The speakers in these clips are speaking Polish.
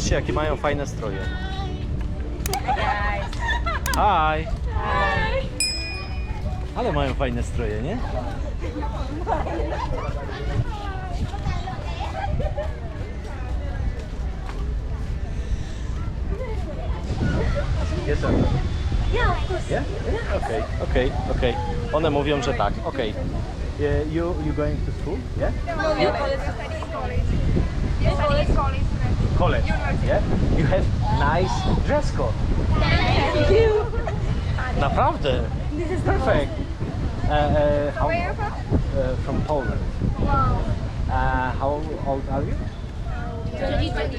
Zobaczcie, jakie mają fajne stroje. Hi! Ale mają fajne stroje, nie? Yes, sir. Yeah, of course. Yeah? Okay. One mówią, że tak. Okay. You going to school? Yeah? No, you call it College. Yeah? You have nice dress code. Thank you. Naprawdę. This is Perfect. How, Where are you from? from Poland. Wow. How old are you? 22.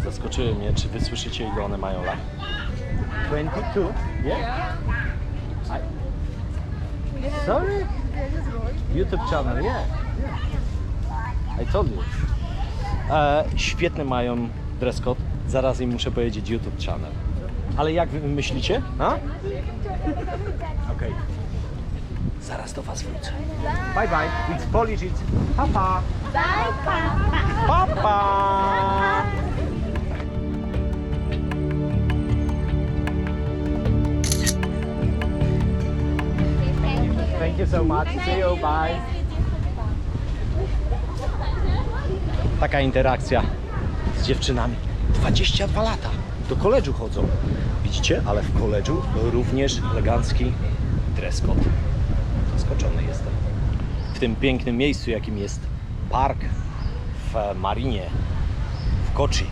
Zaskoczyły mnie, czy wy słyszycie, ile one mają lat? 22? Yeah? Sorry? YouTube channel, yeah. I told you. Świetny mają dress code. Zaraz im muszę powiedzieć YouTube channel. Ale jak wy myślicie? Okej. Zaraz do was wrócę. Bye bye. It's Polish, it's papa. Bye, Papa. Papa. Thank you so much. See you. Bye. Taka interakcja z dziewczynami. 22 lata. Do koledżu chodzą. Widzicie? Ale w koledżu również elegancki dress code. Zaskoczony jestem. W tym pięknym miejscu, jakim jest park w Marinie, w Kochi.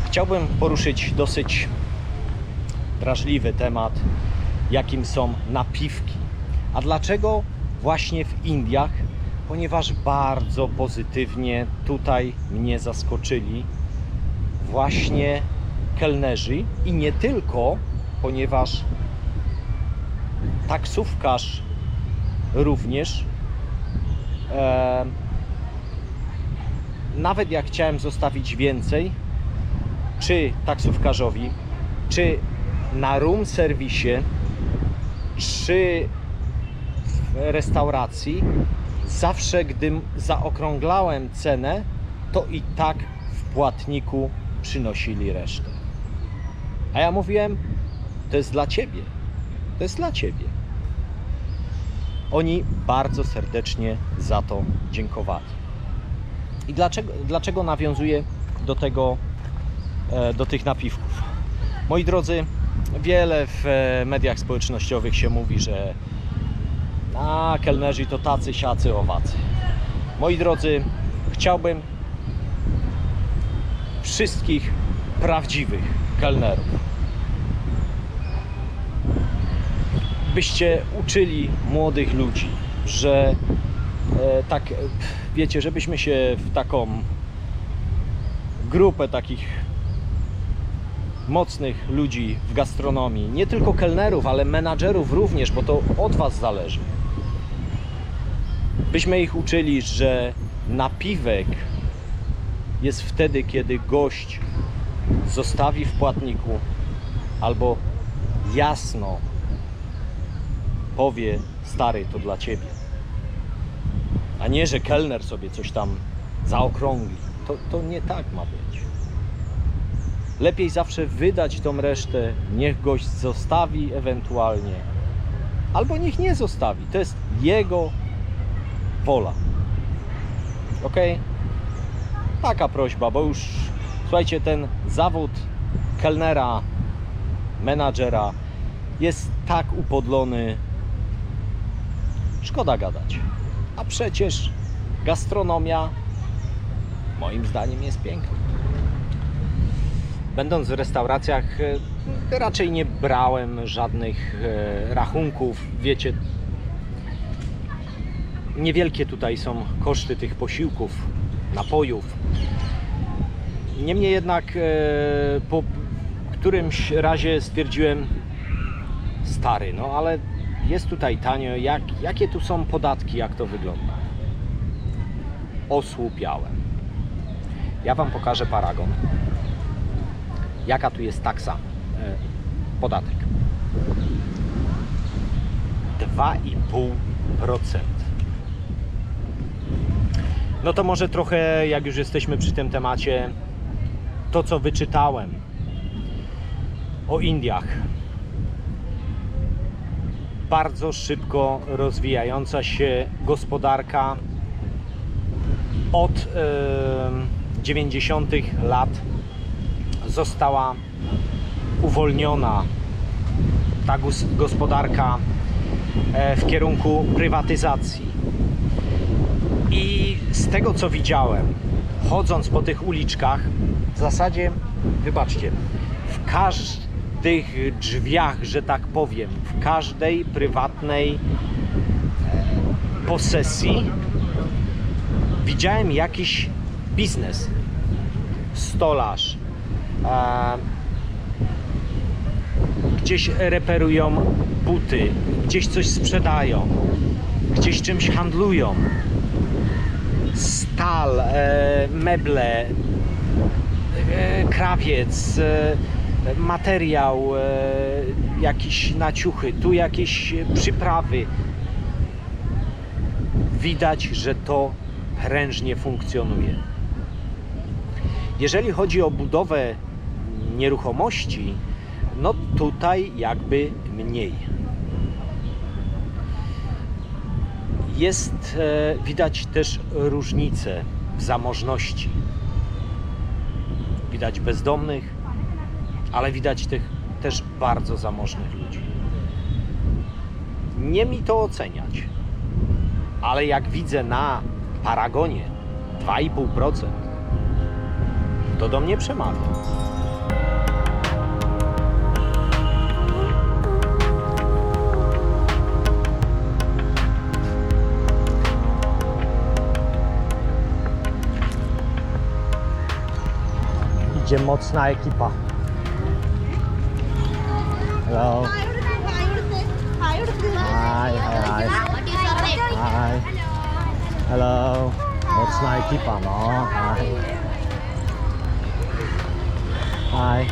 Chciałbym poruszyć dosyć drażliwy temat, jakim są napiwki. A dlaczego właśnie w Indiach? Ponieważ bardzo pozytywnie tutaj mnie zaskoczyli właśnie kelnerzy i nie tylko, ponieważ taksówkarz również. Nawet jak chciałem zostawić więcej, czy taksówkarzowi, czy na room serwisie, czy w restauracji, zawsze gdy zaokrąglałem cenę, to i tak w płatniku przynosili resztę. A ja mówiłem, to jest dla Ciebie. To jest dla Ciebie. Oni bardzo serdecznie za to dziękowali. I dlaczego nawiązuję do tego, do tych napiwków? Moi drodzy, wiele w mediach społecznościowych się mówi, że kelnerzy to tacy, siacy, owacy. Moi drodzy, chciałbym wszystkich prawdziwych kelnerów, byście uczyli młodych ludzi, że tak, wiecie, żebyśmy się w taką grupę takich mocnych ludzi w gastronomii, nie tylko kelnerów, ale menadżerów również, bo to od was zależy, byśmy ich uczyli, że napiwek jest wtedy, kiedy gość zostawi w płatniku albo jasno powie: stary, to dla ciebie. A nie, że kelner sobie coś tam zaokrągli. To nie tak ma być. Lepiej zawsze wydać tą resztę, niech gość zostawi ewentualnie, albo niech nie zostawi. To jest jego wola. Ok? Taka prośba, bo już słuchajcie, ten zawód kelnera, menadżera jest tak upodlony, szkoda gadać. A przecież gastronomia moim zdaniem jest piękna. Będąc w restauracjach raczej nie brałem żadnych rachunków. Wiecie, niewielkie tutaj są koszty tych posiłków, napojów. Niemniej jednak po którymś razie stwierdziłem: stary, no ale jest tutaj tanio, jakie tu są podatki, jak to wygląda? Osłupiałem. Ja wam pokażę paragon. Jaka tu jest taksa, podatek? 2,5%. No to może trochę, jak już jesteśmy przy tym temacie, to co wyczytałem o Indiach. Bardzo szybko rozwijająca się gospodarka od 90. lat została uwolniona ta gospodarka w kierunku prywatyzacji. I z tego co widziałem, chodząc po tych uliczkach, w zasadzie, wybaczcie, w każdych drzwiach, że tak powiem, w każdej prywatnej posesji widziałem jakiś biznes. Stolarz, gdzieś reperują buty, gdzieś coś sprzedają, gdzieś czymś handlują. Stal, meble, krawiec, materiał, jakieś naciuchy, tu jakieś przyprawy. Widać, że to prężnie funkcjonuje. Jeżeli chodzi o budowę nieruchomości, no tutaj jakby mniej. Jest widać też różnice w zamożności. Widać bezdomnych, ale widać tych też bardzo zamożnych ludzi. Nie mi to oceniać, ale jak widzę na paragonie 2,5%, to do mnie przemawia. Idzie mocna ekipa. Hello. Hi, hi, hi. Hi. Hello. Mocna ekipa, no. Hi. Hi.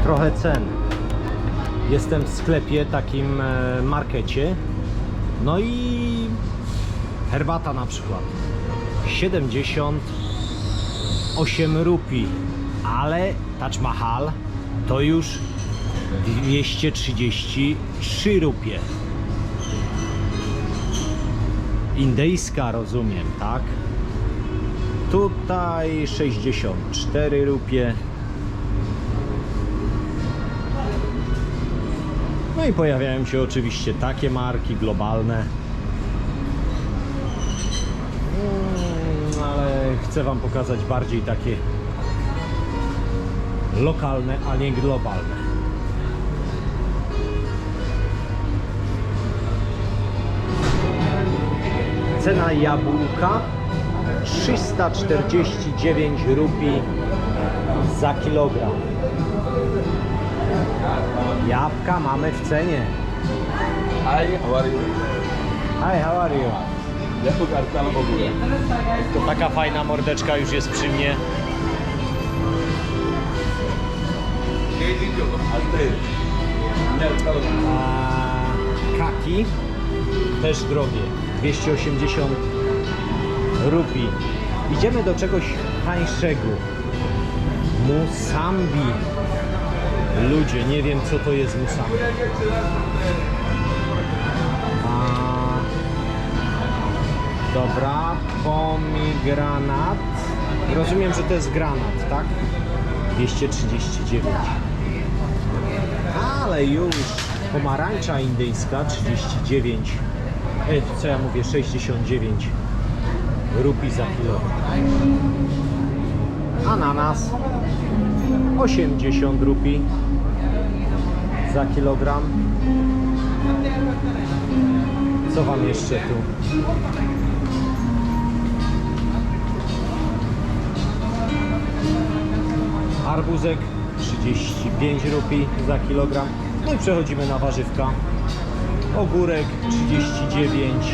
Trochę cen. Jestem w sklepie, takim markecie. No i herbata na przykład 78 rupii, ale Taj Mahal to już 233 rupie. Indyjska, rozumiem, tak? Tutaj 64 rupie. No i pojawiają się oczywiście takie marki globalne. Ale chcę Wam pokazać bardziej takie lokalne, a nie globalne. Cena jabłka 349 rupii za kilogram. Jabłka mamy w cenie. Hi, how are you? Hi, how are you? Jabłek Artana w ogóle. To taka fajna mordeczka już jest przy mnie. Kaki też drogie, 280 rupii. Idziemy do czegoś tańszego. Musambi. Ludzie, nie wiem co to jest musambi. Dobra, pomigranat. Rozumiem, że to jest granat, tak? 239. Ale już pomarańcza indyjska 39. Co ja mówię? 69 rupii za kilogram. Ananas 80 rupii za kilogram. Co wam jeszcze tu? Arbuzek 35 rupii za kilogram. No i przechodzimy na warzywka. Ogórek 39.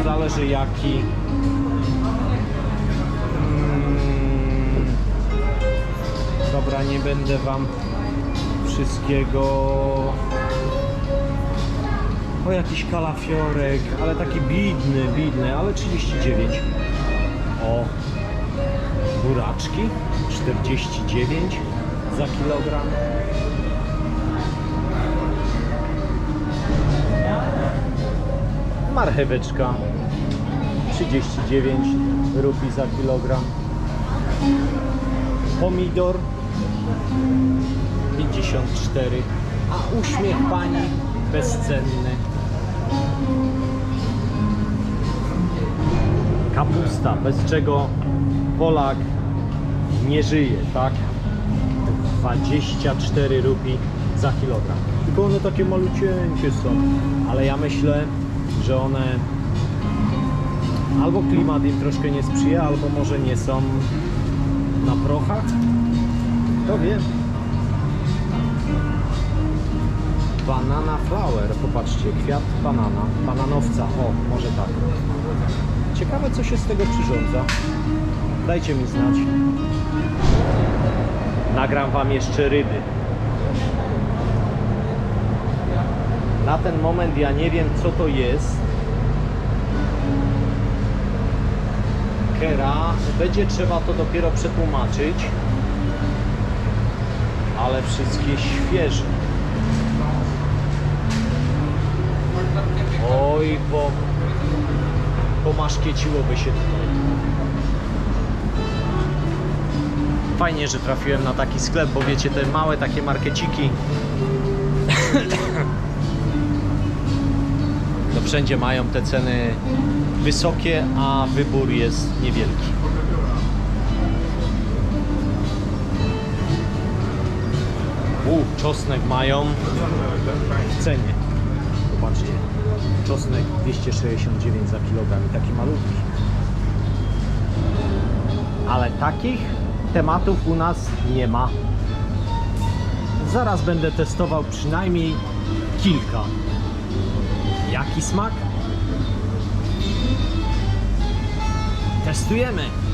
Zależy jaki. Dobra, nie będę wam wszystkiego. O, jakiś kalafiorek, ale taki bidny, ale 39. O, buraczki 49 za kilogram. Marcheweczka 39 rupii za kilogram. Pomidor 54, a uśmiech pani bezcenny. Kapusta, bez czego Polak nie żyje, tak? 24 rupii za kilogram. Tylko one takie malucieńkie są, ale ja myślę, że one albo klimat im troszkę nie sprzyja, albo może nie są na prochach. Kto wie? Banana flower, popatrzcie, kwiat banana, bananowca, o, może tak. Ciekawe, co się z tego przyrządza. Dajcie mi znać. Nagram wam jeszcze ryby. Na ten moment ja nie wiem, co to jest. Kera, będzie trzeba to dopiero przetłumaczyć. Ale wszystkie świeże. Oj, pomaszkieciłoby się tutaj. Fajnie, że trafiłem na taki sklep, bo wiecie, te małe takie markeciki to wszędzie mają te ceny wysokie, a wybór jest niewielki. Czosnek mają w cenie. Zobaczcie, czosnek 269 za kilogram i taki malutki. Ale takich tematów u nas nie ma. Zaraz będę testował przynajmniej kilka. Jaki smak? Testujemy!